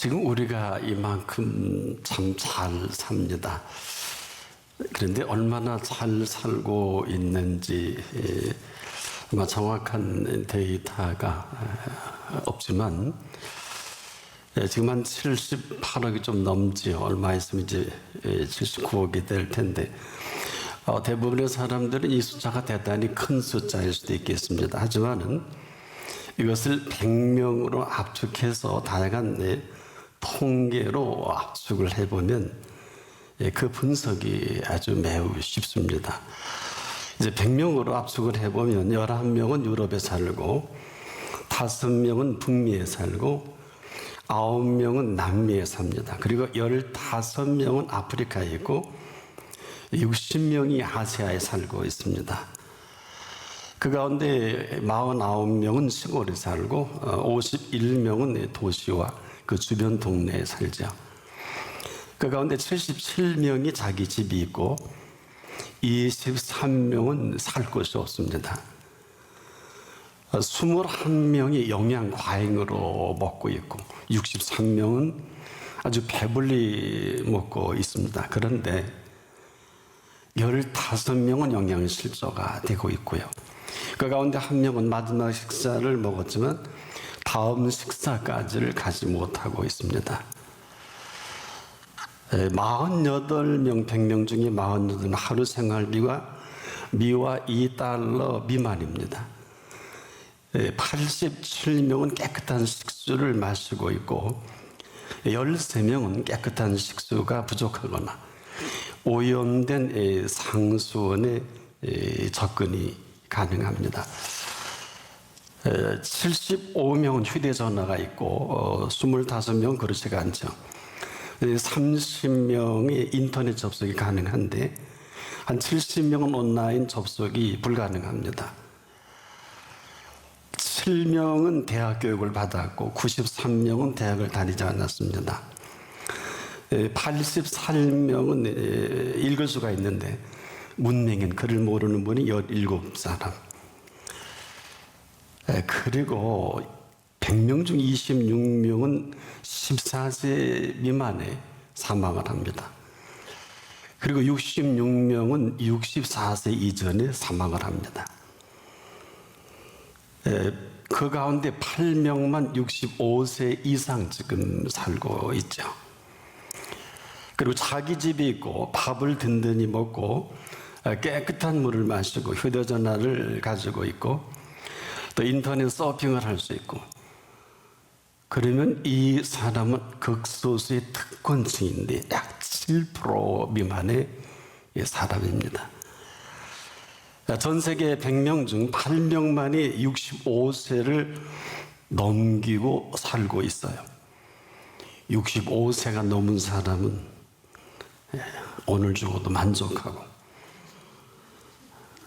지금 우리가 이만큼 참 잘 삽니다. 그런데 얼마나 잘 살고 있는지 아마 정확한 데이터가 없지만 지금 한 78억이 좀 넘지요. 얼마 있으면 이제 79억이 될 텐데 대부분의 사람들은 이 숫자가 대단히 큰 숫자일 수도 있겠습니다. 하지만은 이것을 100명으로 압축해서 다양한 통계로 압축을 해보면 그 분석이 아주 매우 쉽습니다. 이제 100명으로 압축을 해보면 11명은 유럽에 살고 5명은 북미에 살고 9명은 남미에 삽니다. 그리고 15명은 아프리카에 있고 60명이 아시아에 살고 있습니다. 그 가운데 49명은 시골에 살고 51명은 도시와 그 주변 동네에 살죠. 그 가운데 77명이 자기 집이 있고 23명은 살 곳이 없습니다. 21명이 영양 과잉으로 먹고 있고 63명은 아주 배불리 먹고 있습니다. 그런데 15명은 영양실조가 되고 있고요. 그 가운데 한 명은 마지막 식사를 먹었지만 다음 식사까지를 가지 못하고 있습니다. 48명, 100명 중에 48명 하루 생활비가 미화 $2 미만입니다. 87명은 깨끗한 식수를 마시고 있고 13명은 깨끗한 식수가 부족하거나 오염된 상수원에 접근이 가능합니다. 75명은 휴대전화가 있고 25명은 그렇지가 않죠. 30명이 인터넷 접속이 가능한데 한 70명은 온라인 접속이 불가능합니다. 7명은 대학 교육을 받았고 93명은 대학을 다니지 않았습니다. 84명은 읽을 수가 있는데 문맹인 글을 모르는 분이 17사람. 그리고 100명 중 26명은 14세 미만에 사망을 합니다. 그리고 66명은 64세 이전에 사망을 합니다. 그 가운데 8명만 65세 이상 지금 살고 있죠. 그리고 자기 집이 있고 밥을 든든히 먹고 깨끗한 물을 마시고 휴대전화를 가지고 있고 또 인터넷 서핑을 할 수 있고 그러면 이 사람은 극소수의 특권층인데 약 7% 미만의 사람입니다. 전 세계 100명 중 8명만이 65세를 넘기고 살고 있어요. 65세가 넘은 사람은 오늘 죽어도 만족하고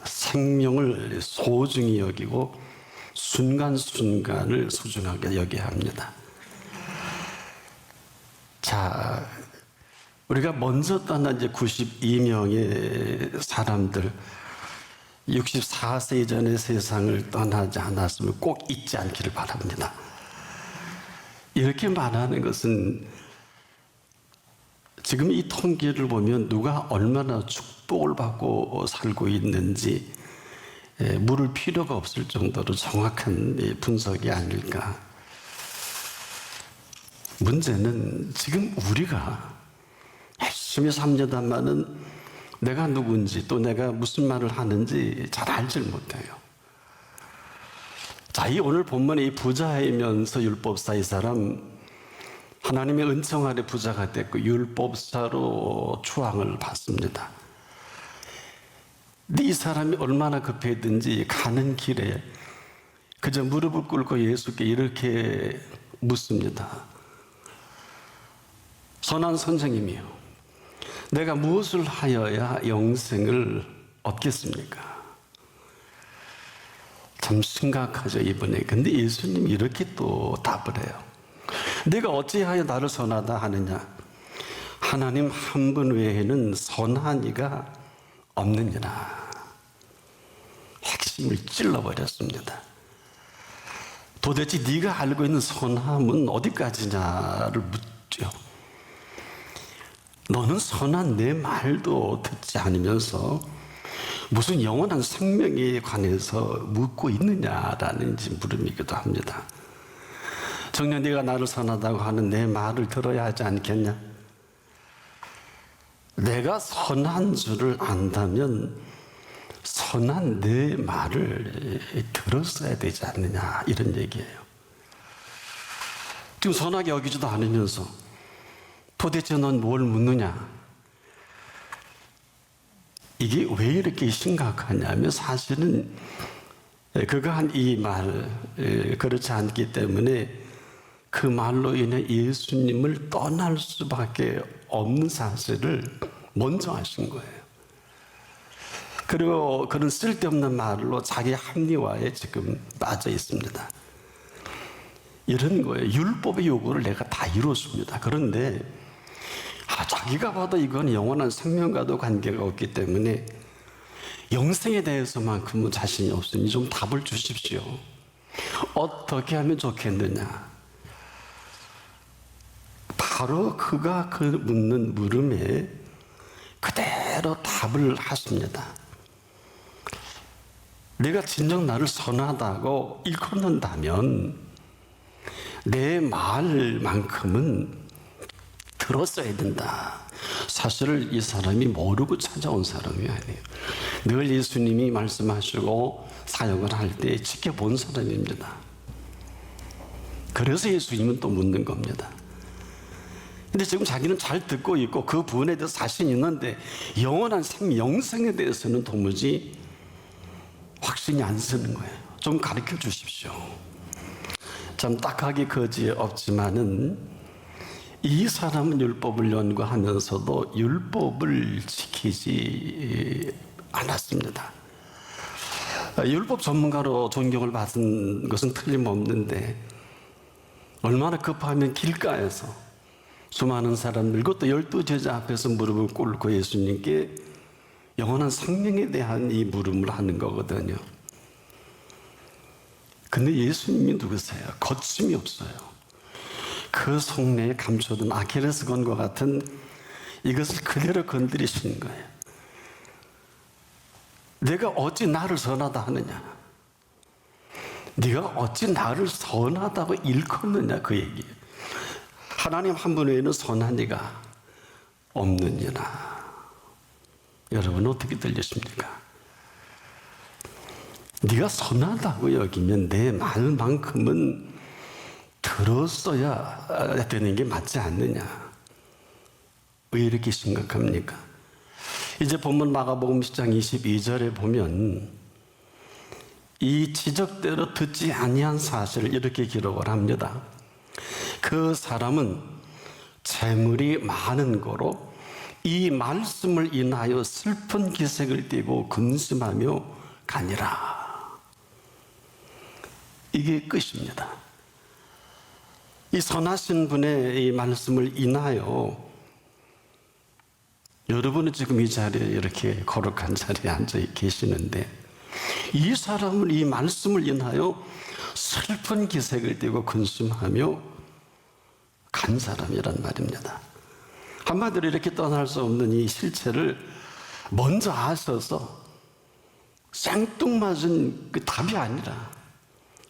생명을 소중히 여기고 순간순간을 소중하게 여겨야 합니다. 자, 우리가 먼저 떠난 이제 92명의 사람들 64세 이전의 세상을 떠나지 않았으면 꼭 잊지 않기를 바랍니다. 이렇게 말하는 것은 지금 이 통계를 보면 누가 얼마나 축복을 받고 살고 있는지 물을 필요가 없을 정도로 정확한 분석이 아닐까. 문제는 지금 우리가 열심히 삽니다마는 내가 누군지 또 내가 무슨 말을 하는지 잘 알질 못해요. 자, 이 오늘 본문의 이 부자이면서 율법사 이 사람 하나님의 은총 아래 부자가 됐고 율법사로 추앙을 받습니다. 근데 이 사람이 얼마나 급했든지 가는 길에 그저 무릎을 꿇고 예수께 이렇게 묻습니다. 선한 선생님이요, 내가 무엇을 하여야 영생을 얻겠습니까? 참 심각하죠, 이번에. 근데 예수님이 이렇게 또 답을 해요. 내가 어찌하여 나를 선하다 하느냐? 하나님 한 분 외에는 선한 이가 없느니라. 핵심을 찔러버렸습니다. 도대체 네가 알고 있는 선함은 어디까지냐를 묻죠. 너는 선한 내 말도 듣지 않으면서 무슨 영원한 생명에 관해서 묻고 있느냐라는 물음이기도 합니다. 정녕 네가 나를 선하다고 하는 내 말을 들어야 하지 않겠냐? 내가 선한 줄을 안다면 선한 내 말을 들었어야 되지 않느냐, 이런 얘기예요. 지금 선하게 여기지도 않으면서 도대체 넌 뭘 묻느냐? 이게 왜 이렇게 심각하냐면 사실은 그가 한 이 말, 그렇지 않기 때문에 그 말로 인해 예수님을 떠날 수밖에 없는 사실을 먼저 하신 거예요. 그리고 그런 쓸데없는 말로 자기 합리화에 지금 빠져 있습니다. 이런 거예요. 율법의 요구를 내가 다 이뤘습니다. 그런데 자기가 봐도 이건 영원한 생명과도 관계가 없기 때문에 영생에 대해서만큼은 자신이 없으니 좀 답을 주십시오. 어떻게 하면 좋겠느냐? 바로 그가 그 묻는 물음에 그대로 답을 하십니다. 내가 진정 나를 선하다고 일컫는다면 내 말만큼은 들었어야 된다. 사실을 이 사람이 모르고 찾아온 사람이 아니에요. 늘 예수님이 말씀하시고 사역을 할 때 지켜본 사람입니다. 그래서 예수님은 또 묻는 겁니다. 근데 지금 자기는 잘 듣고 있고 그 부분에 대해서 자신이 있는데 영원한 영생에 대해서는 도무지 확신이 안 서는 거예요. 좀 가르쳐 주십시오. 참 딱하기 거지없지만은 이 사람은 율법을 연구하면서도 율법을 지키지 않았습니다. 율법 전문가로 존경을 받은 것은 틀림없는데 얼마나 급하면 길가에서 수많은 사람들, 그것도 12제자 앞에서 무릎을 꿇고 예수님께 영원한 생명에 대한 이 물음을 하는 거거든요. 근데 예수님이 누구세요? 거침이 없어요. 그 속내에 감춰둔 아킬레스건과 같은 이것을 그대로 건드리시는 거예요. 내가 어찌 나를 선하다 하느냐? 네가 어찌 나를 선하다고 일컫느냐, 그 얘기예요. 하나님 한 분 외에는 선한 이가 없느니라. 여러분 어떻게 들리십니까? 네가 선하다고 여기면 내 말만큼은 들었어야 되는 게 맞지 않느냐? 왜 이렇게 심각합니까? 이제 본문 마가복음 10장 22절에 보면 이 지적대로 듣지 아니한 사실을 이렇게 기록을 합니다. 그 사람은 재물이 많은 거로 이 말씀을 인하여 슬픈 기색을 띠고 근심하며 가니라. 이게 끝입니다. 이 선하신 분의 이 말씀을 인하여 여러분은 지금 이 자리에 이렇게 거룩한 자리에 앉아 계시는데 이 사람은 이 말씀을 인하여 슬픈 기색을 띠고 근심하며 간 사람이란 말입니다. 한마디로 이렇게 떠날 수 없는 이 실체를 먼저 아셔서 생뚱맞은 그 답이 아니라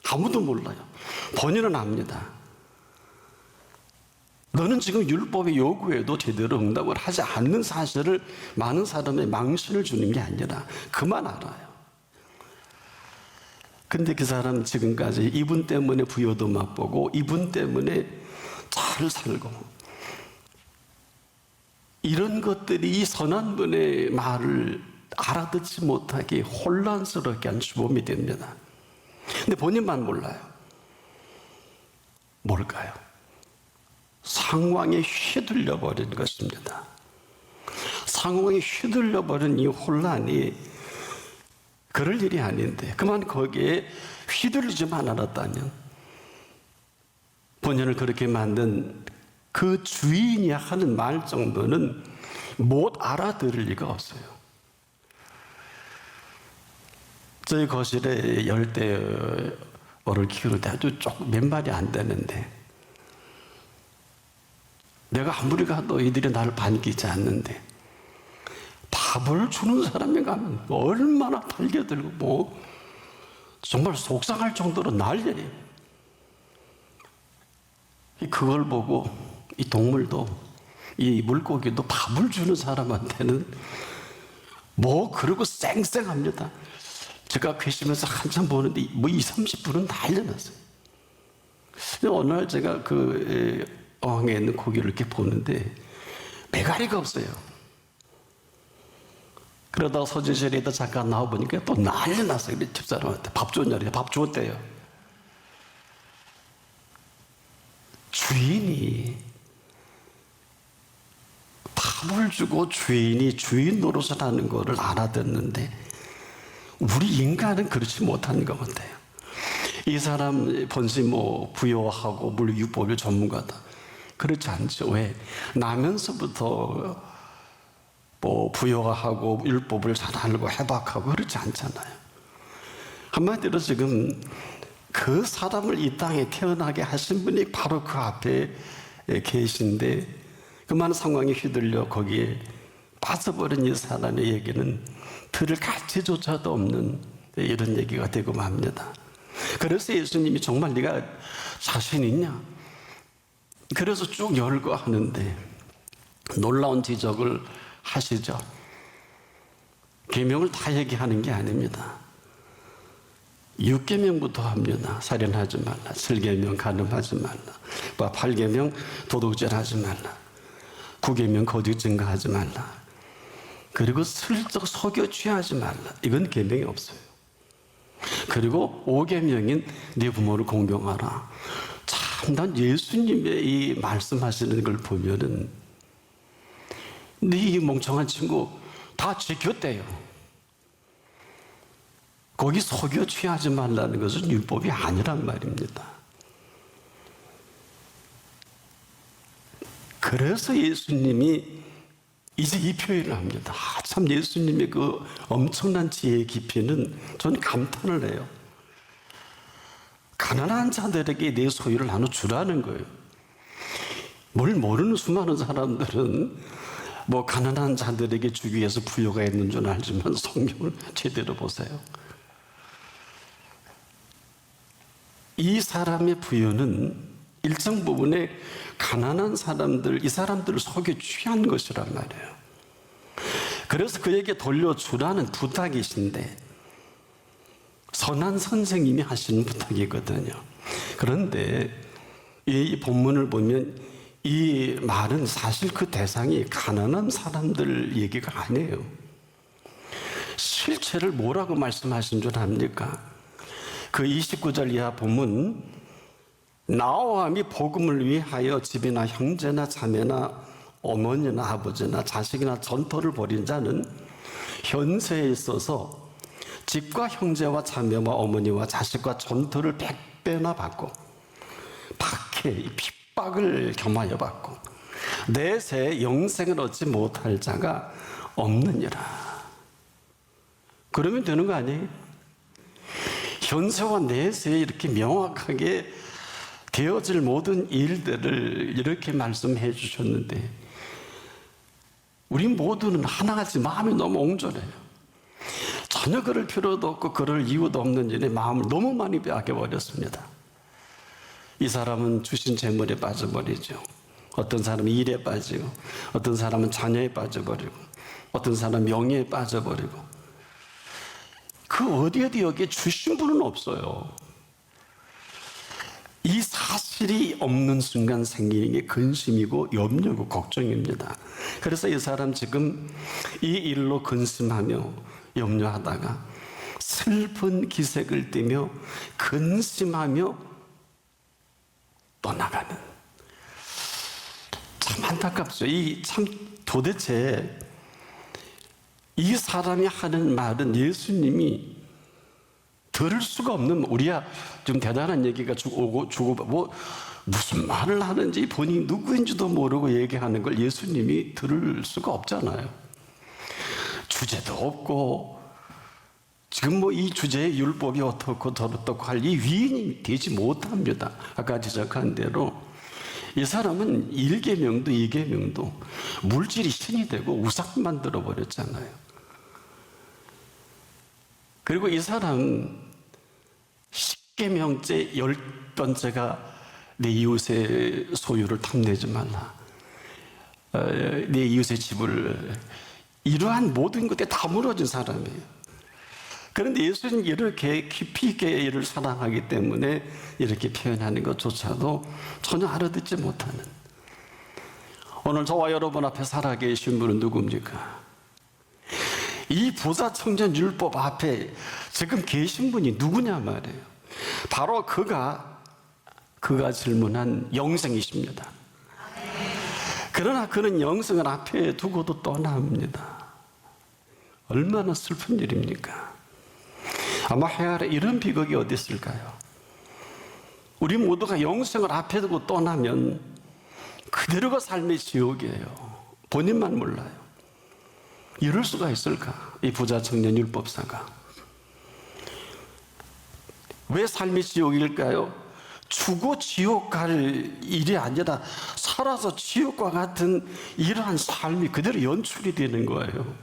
아무도 몰라요. 본인은 압니다. 너는 지금 율법의 요구에도 제대로 응답을 하지 않는 사실을 많은 사람의 망신을 주는 게 아니라 그만 알아요. 근데 그 사람은 지금까지 이분 때문에 부여도 맛보고 이분 때문에 잘 살고 이런 것들이 이 선한 분의 말을 알아듣지 못하게 혼란스럽게 한 주범이 됩니다. 근데 본인만 몰라요. 뭘까요? 상황에 휘둘려 버린 것입니다. 상황에 휘둘려 버린 이 혼란이 그럴 일이 아닌데 그만 거기에 휘둘리지만 않았다면 본인을 그렇게 만든 그 주인이 하는 말 정도는 못 알아들을 리가 없어요. 저희 거실에 열대 어를 키우는데 아주 조금 몇 마리 안 되는데, 내가 아무리 가도 이들이 나를 반기지 않는데 밥을 주는 사람이 가면 얼마나 달겨들고 뭐 정말 속상할 정도로 난리예요. 그걸 보고 이 동물도, 이 물고기도 밥을 주는 사람한테는 뭐 그러고 쌩쌩합니다. 제가 괘씸해서 한참 보는데 뭐 20-30분은 난리났어요. 어느 날 제가 그 어항에 있는 고기를 이렇게 보는데 메가리가 없어요. 그러다가 서진실에다 잠깐 나와보니까 또 난리 났어요. 집사람한테 밥 줬냐래. 밥 줬대요. 주인이 밥을 주고 주인이 주인 노릇을 하는 거를 알아듣는데 우리 인간은 그렇지 못한 것 같아요. 이 사람 본시 뭐 부여하고 물류법의 전문가다. 그렇지 않죠. 왜? 나면서부터 뭐 부여하고 율법을 잘 알고 해박하고 그렇지 않잖아요. 한마디로 지금 그 사람을 이 땅에 태어나게 하신 분이 바로 그 앞에 계신데 그 많은 상황에 휘둘려 거기에 빠져버린 이 사람의 얘기는 들을 가치조차도 없는 이런 얘기가 되고 맙니다. 그래서 예수님이 정말 네가 자신 있냐? 그래서 쭉 열거 하는데 놀라운 지적을 하시죠. 계명을 다 얘기하는 게 아닙니다. 6계명부터 합니다. 살인하지 말라. 7계명 간음하지 말라. 8계명 도둑질하지 말라. 9계명 거짓 증거하지 말라. 그리고 슬쩍 속여 취하지 말라. 이건 계명이 없어요. 그리고 5계명인 네 부모를 공경하라. 참, 난 예수님의 이 말씀하시는 걸 보면은 네 멍청한 친구 다 지켰대요. 거기 속여 취하지 말라는 것은 율법이 아니란 말입니다. 그래서 예수님이 이제 이 표현을 합니다. 참 예수님의 그 엄청난 지혜의 깊이는 저는 감탄을 해요. 가난한 자들에게 내 소유를 나눠주라는 거예요. 뭘 모르는 수많은 사람들은 뭐 가난한 자들에게 주기 위해서 부여가 있는 줄 알지만 성경을 제대로 보세요. 이 사람의 부여는 일정 부분에 가난한 사람들, 이 사람들을 속여 취한 것이란 말이에요. 그래서 그에게 돌려주라는 부탁이신데 선한 선생님이 하시는 부탁이거든요. 그런데 이 본문을 보면 이 말은 사실 그 대상이 가난한 사람들 얘기가 아니에요. 실체를 뭐라고 말씀하신 줄 압니까? 그 29절 이하 보면 나와 함이 복음을 위하여 집이나 형제나 자매나 어머니나 아버지나 자식이나 전토를 벌인 자는 현세에 있어서 집과 형제와 자매와 어머니와 자식과 전토를 100배나 받고 박해, 핍박을 겸하여 받고 내세 영생을 얻지 못할 자가 없느니라. 그러면 되는 거 아니에요? 현세와 내세에 이렇게 명확하게 되어질 모든 일들을 이렇게 말씀해 주셨는데 우리 모두는 하나같이 마음이 너무 옹졸해요. 전혀 그럴 필요도 없고 그럴 이유도 없는 일에 마음을 너무 많이 빼앗겨버렸습니다. 이 사람은 주신 재물에 빠져버리죠. 어떤 사람은 일에 빠지고 어떤 사람은 자녀에 빠져버리고 어떤 사람은 명예에 빠져버리고 그 어디 여기에 주신 분은 없어요. 이 사실이 없는 순간 생기는 게 근심이고 염려고 걱정입니다. 그래서 이 사람 지금 이 일로 근심하며 염려하다가 슬픈 기색을 띠며 근심하며 떠나가는, 참 안타깝죠. 참 도대체 이 사람이 하는 말은 예수님이 들을 수가 없는, 우리야 좀 대단한 얘기가 주고 뭐 무슨 말을 하는지 본인이 누구인지도 모르고 얘기하는 걸 예수님이 들을 수가 없잖아요. 주제도 없고 지금 뭐 이 주제의 율법이 어떻고 저렇다고 할 이 위인이 되지 못합니다. 아까 지적한 대로 이 사람은 1계명도 2계명도 물질이 신이 되고 우상 만들어 버렸잖아요. 그리고 이 사람 10계명째 10번째가 내 이웃의 소유를 탐내지 말라, 내 이웃의 집을, 이러한 모든 것에 다 무너진 사람이에요. 그런데 예수님 이렇게 깊이 있게 이를 사랑하기 때문에 이렇게 표현하는 것조차도 전혀 알아듣지 못하는, 오늘 저와 여러분 앞에 살아계신 분은 누굽니까? 이 부자 청년 율법 앞에 지금 계신 분이 누구냐 말이에요. 바로 그가 질문한 영생이십니다. 그러나 그는 영생을 앞에 두고도 떠납니다. 얼마나 슬픈 일입니까? 아마 해아래 이런 비극이 어디 있을까요? 우리 모두가 영생을 앞에 두고 떠나면 그대로가 삶의 지옥이에요. 본인만 몰라요. 이럴 수가 있을까? 이 부자 청년 율법사가. 왜 삶이 지옥일까요? 죽어 지옥 갈 일이 아니라 살아서 지옥과 같은 이러한 삶이 그대로 연출이 되는 거예요.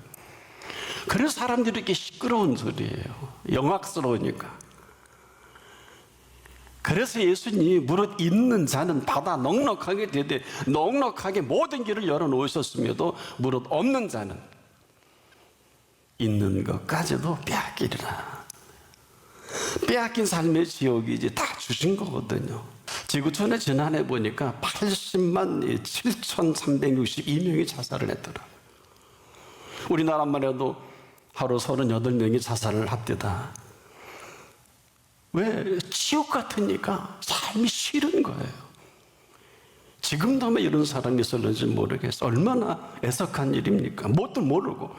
그래서 사람들이 이렇게 시끄러운 소리예요. 영악스러우니까. 그래서 예수님이 무릇 있는 자는 받아 넉넉하게 되되 넉넉하게 모든 길을 열어놓으셨으며도 무릇 없는 자는 있는 것까지도 빼앗기리라. 빼앗긴 삶의 지옥이 이제 다 주신 거거든요. 지구촌에 지난해 보니까 80만 7,362명이 자살을 했더라. 우리나라만 해도 하루 38명이 자살을 합디다. 왜? 지옥 같으니까 삶이 싫은 거예요. 지금도 아마 이런 사람이 있을는지 모르겠어. 얼마나 애석한 일입니까? 뭣도 모르고.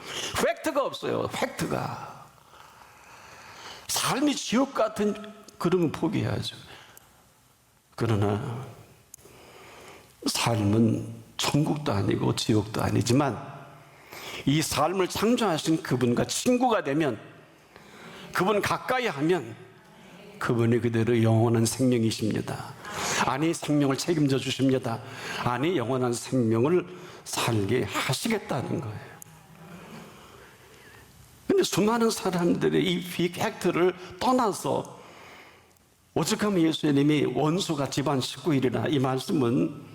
팩트가 없어요. 팩트가. 삶이 지옥 같은, 그러면 포기해야죠. 그러나 삶은 천국도 아니고 지옥도 아니지만 이 삶을 창조하신 그분과 친구가 되면, 그분 가까이 하면 그분이 그대로 영원한 생명이십니다. 아니, 생명을 책임져 주십니다. 아니, 영원한 생명을 살게 하시겠다는 거예요. 근데 수많은 사람들이 이 팩트를 떠나서 오죽하면 예수님이 원수가 집안 식구이리라, 이 말씀은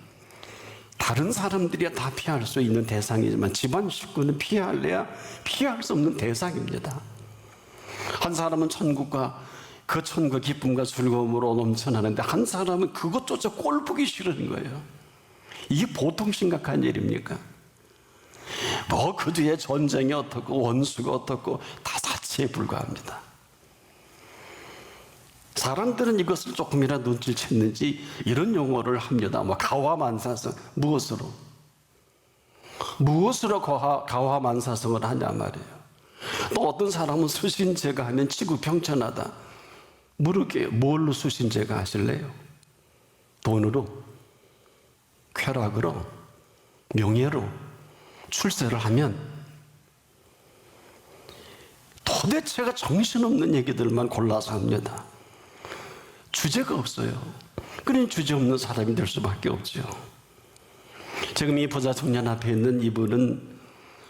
다른 사람들이 다 피할 수 있는 대상이지만 집안 식구는 피할래야 피할 수 없는 대상입니다. 한 사람은 천국과 그 천국의 기쁨과 즐거움으로 넘쳐나는데 한 사람은 그것조차 꼴 보기 싫은 거예요. 이게 보통 심각한 일입니까? 뭐 그 뒤에 전쟁이 어떻고 원수가 어떻고 다 사치에 불과합니다. 사람들은 이것을 조금이라도 눈치챘는지 이런 용어를 합니다. 뭐 가화만사성. 무엇으로 가화만사성을 하냐 말이에요. 또 어떤 사람은 수신제가 하면 지구평천하다. 물을게요. 뭘로 수신제가 하실래요? 돈으로, 쾌락으로, 명예로 출세를 하면 도대체가 정신없는 얘기들만 골라서 합니다. 주제가 없어요. 그러니 주제 없는 사람이 될 수밖에 없죠. 지금 이 부자 청년 앞에 있는 이분은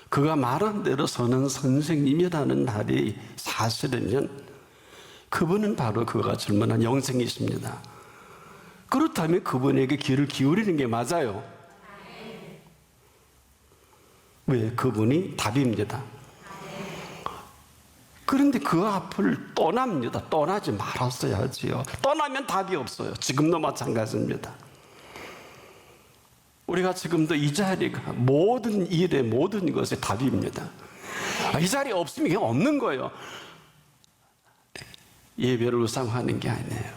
그가 말한 대로 선한 선생님이라는 말이 사실이면 그분은 바로 그가 질문한 영생이십니다. 그렇다면 그분에게 귀를 기울이는 게 맞아요. 왜? 그분이 답입니다. 그런데 그 앞을 떠납니다. 떠나지 말았어야지요. 떠나면 답이 없어요. 지금도 마찬가지입니다. 우리가 지금도 이 자리가 모든 일에 모든 것에 답입니다. 이 자리 없으면 그냥 없는 거예요. 예배를 우상화하는 게 아니에요.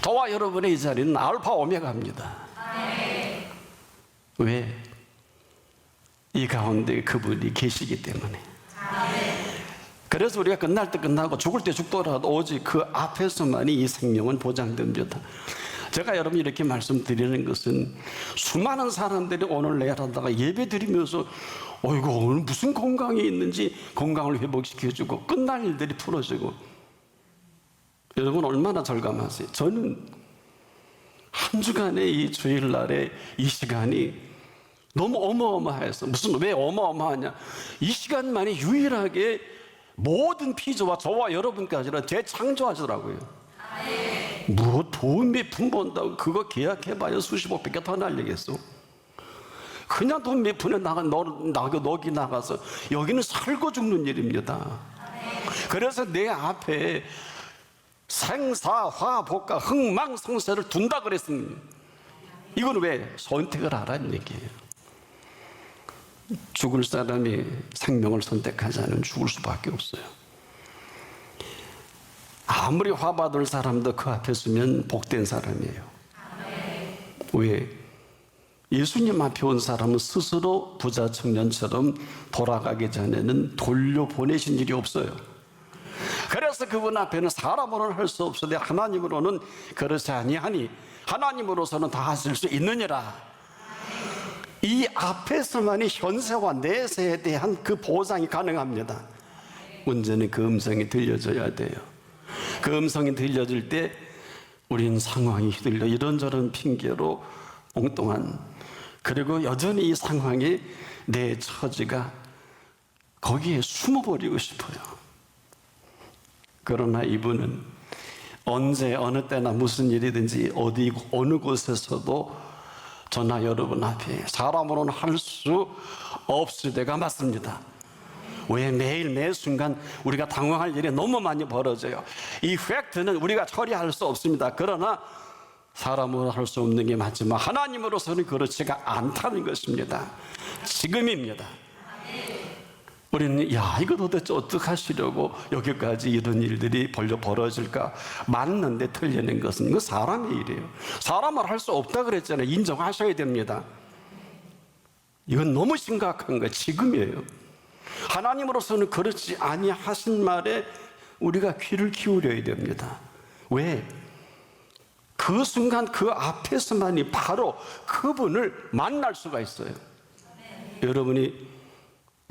저와 여러분의 이 자리는 알파 오메가입니다. 왜? 이 가운데 그분이 계시기 때문에. 그래서 우리가 끝날 때 끝나고 죽을 때 죽더라도 오직 그 앞에서만이 이 생명은 보장됩니다. 제가 여러분 이렇게 말씀드리는 것은 수많은 사람들이 오늘 내일 하다가 예배 드리면서 어이구 오늘 무슨 건강이 있는지 건강을 회복시켜주고 끝날 일들이 풀어지고, 여러분 얼마나 절감하세요? 저는 한 주간의 이 주일날의 이 시간이 너무 어마어마해서, 왜 어마어마하냐, 이 시간만이 유일하게 모든 피조와 저와 여러분까지는 재창조하시더라고요. 뭐 돈 몇 푼 번다고 그거 계약해봐야 수십억밖에 더 날리겠어? 그냥 돈 몇 푼에 너기 나가서 여기는 살고 죽는 일입니다. 그래서 내 앞에 생사화복과 흥망성쇠를 둔다 그랬습니다. 이건 왜? 선택을 하라는 얘기예요. 죽을 사람이 생명을 선택하지 않으면 죽을 수밖에 없어요. 아무리 화받을 사람도 그 앞에 서면 복된 사람이에요. 왜? 예수님 앞에 온 사람은 스스로 부자 청년처럼 돌아가기 전에는 돌려보내신 일이 없어요. 그래서 그분 앞에는 사람으로는 할 수 없으되 하나님으로는 그렇지 아니하니 하나님으로서는 다 하실 수 있느니라. 이 앞에서만이 현세와 내세에 대한 그 보장이 가능합니다. 문제는 그 음성이 들려져야 돼요. 그 음성이 들려질 때 우리는 상황이 휘둘려 이런저런 핑계로 엉뚱한, 그리고 여전히 이 상황에 내 처지가 거기에 숨어버리고 싶어요. 그러나 이분은 언제 어느 때나 무슨 일이든지 어디 어느 곳에서도 저나 여러분 앞에 사람으로는 할 수 없을 때가 맞습니다. 왜? 매일 매 순간 우리가 당황할 일이 너무 많이 벌어져요. 이 팩트는 우리가 처리할 수 없습니다. 그러나 사람으로 할 수 없는 게 맞지만 하나님으로서는 그렇지가 않다는 것입니다. 지금입니다. 우리는 이거 도대체 어떻게 하시려고 여기까지 이런 일들이 벌어질까? 맞는데 틀리는 것은 이거 사람의 일이에요. 사람을 할 수 없다 그랬잖아요. 인정하셔야 됩니다. 이건 너무 심각한 거예요. 지금이에요. 하나님으로서는 그렇지 아니하신 말에 우리가 귀를 기울여야 됩니다. 왜? 그 순간 그 앞에서만이 바로 그분을 만날 수가 있어요. 여러분이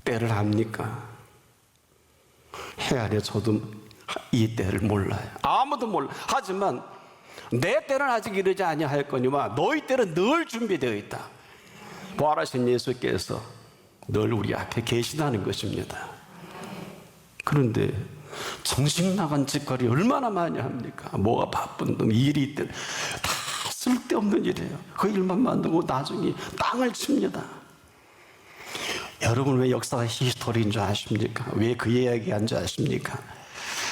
때를 압니까? 헤아려 저도 이 때를 몰라요. 아무도 몰라. 하지만 내 때는 아직 이르지 아니하였거니와 너희 때는 늘 준비되어 있다. 부활하신 예수께서 늘 우리 앞에 계시다는 것입니다. 그런데 정신 나간 짓거리 얼마나 많이 합니까? 뭐가 바쁜 놈, 일이 있든 다 쓸데없는 일이에요. 그 일만 만들고 나중에 땅을 칩니다. 여러분 왜 역사가 히스토리인 줄 아십니까? 왜 그 이야기한 줄 아십니까?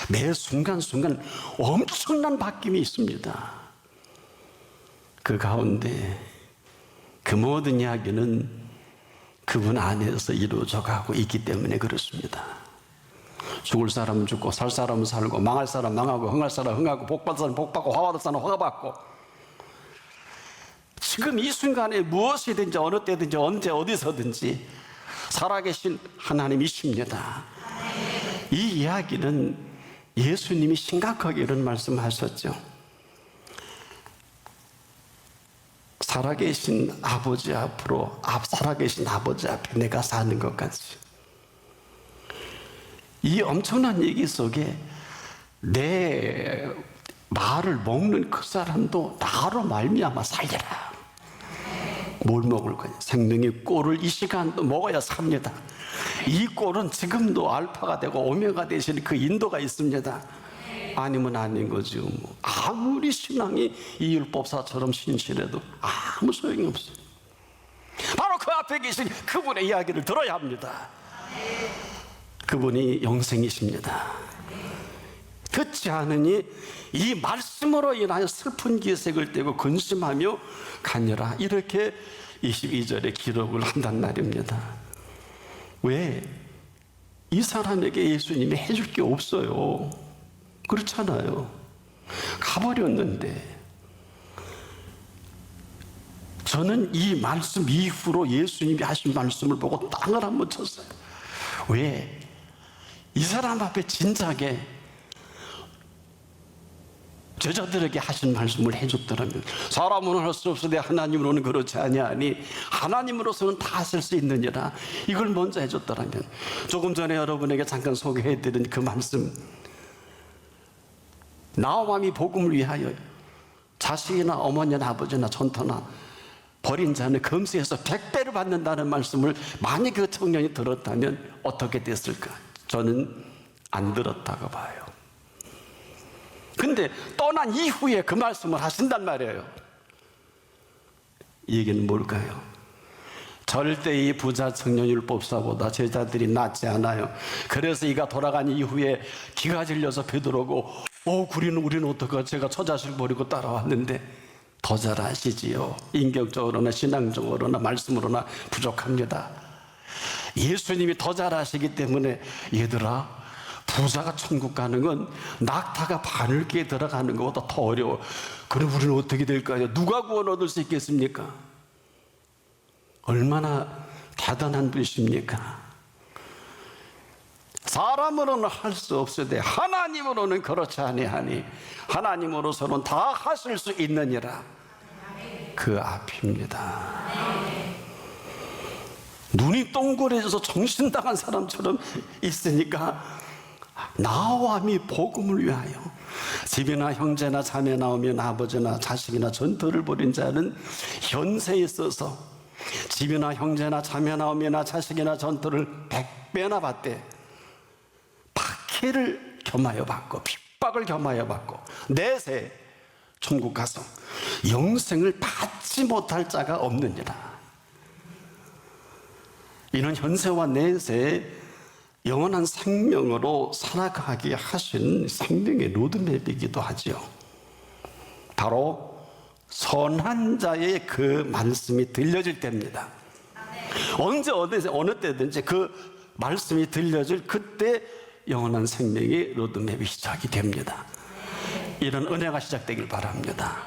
매 순간순간 엄청난 바뀜이 있습니다. 그 가운데 그 모든 이야기는 그분 안에서 이루어져 가고 있기 때문에 그렇습니다. 죽을 사람은 죽고 살 사람은 살고 망할 사람 망하고 흥할 사람 흥하고 복받을 사람 복받고 화받을 사람 화받고, 지금 이 순간에 무엇이든지 어느 때든지 언제 어디서든지 살아계신 하나님이십니다. 이 이야기는 예수님이 심각하게 이런 말씀하셨죠. 살아계신 아버지 앞으로 살아계신 아버지 앞에 내가 사는 것 같이, 이 엄청난 얘기 속에 내 말을 먹는 그 사람도 나로 말미암아 살리라. 뭘 먹을 거냐? 생명의 꼴을 이 시간도 먹어야 삽니다. 이 꼴은 지금도 알파가 되고 오메가 되시는 그 인도가 있습니다. 아니면 아닌 거죠. 뭐. 아무리 신앙이 이 율법사처럼 신실해도 아무 소용이 없어요. 바로 그 앞에 계신 그분의 이야기를 들어야 합니다. 그분이 영생이십니다. 듣지 않으니 이 말씀으로 인하여 슬픈 기색을 떼고 근심하며 가녀라. 이렇게 22절에 기록을 한단 말입니다. 왜? 이 사람에게 예수님이 해줄 게 없어요. 그렇잖아요. 가버렸는데, 저는 이 말씀 이후로 예수님이 하신 말씀을 보고 땅을 한번 쳤어요. 왜? 이 사람 앞에 진작에 저들에게 하신 말씀을 해줬더라면, 사람으로는 할 수 없으되 하나님으로는 그렇지 아니하니 하나님으로서는 다 하실 수 있느니라, 이걸 먼저 해줬더라면, 조금 전에 여러분에게 잠깐 소개해드린 그 말씀, 나오미이 복음을 위하여 자식이나 어머니나 아버지나 전토나 버린 자는 금수에서 100배를 받는다는 말씀을 만약 그 청년이 들었다면 어떻게 됐을까? 저는 안 들었다고 봐요. 근데 떠난 이후에 그 말씀을 하신단 말이에요. 이 얘기는 뭘까요? 절대 이 부자 청년율법사보다 제자들이 낫지 않아요. 그래서 이가 돌아간 이후에 기가 질려서 베드로고, 우리는 어떡하, 제가 처자식 버리고 따라왔는데. 더 잘 아시지요. 인격적으로나 신앙적으로나 말씀으로나 부족합니다. 예수님이 더 잘 아시기 때문에, 얘들아, 부자가 천국 가는 건 낙타가 바늘기에 들어가는 것보다 더 어려워. 그럼 우리는 어떻게 될까요? 누가 구원 얻을 수 있겠습니까? 얼마나 대단한 분이십니까? 사람으로는 할 수 없으되 하나님으로는 그렇지 아니하니 하나님으로서는 다 하실 수 있느니라, 그 앞입니다. 눈이 동그래져서 정신당한 사람처럼 있으니까, 나오미 복음을 위하여 집이나 형제나 자매나 오면 아버지나 자식이나 전토를 벌인 자는 현세에 있어서 집이나 형제나 자매나 오면나 자식이나 전토를 100배나 받되 박해를 겸하여 받고 핍박을 겸하여 받고 내세 천국 가서 영생을 받지 못할 자가 없느니라. 이는 현세와 내세 영원한 생명으로 살아가게 하신 생명의 로드맵이기도 하지요. 바로 선한 자의 그 말씀이 들려질 때입니다. 언제 어느 때든지 그 말씀이 들려질 그때 영원한 생명의 로드맵이 시작이 됩니다. 이런 은혜가 시작되길 바랍니다.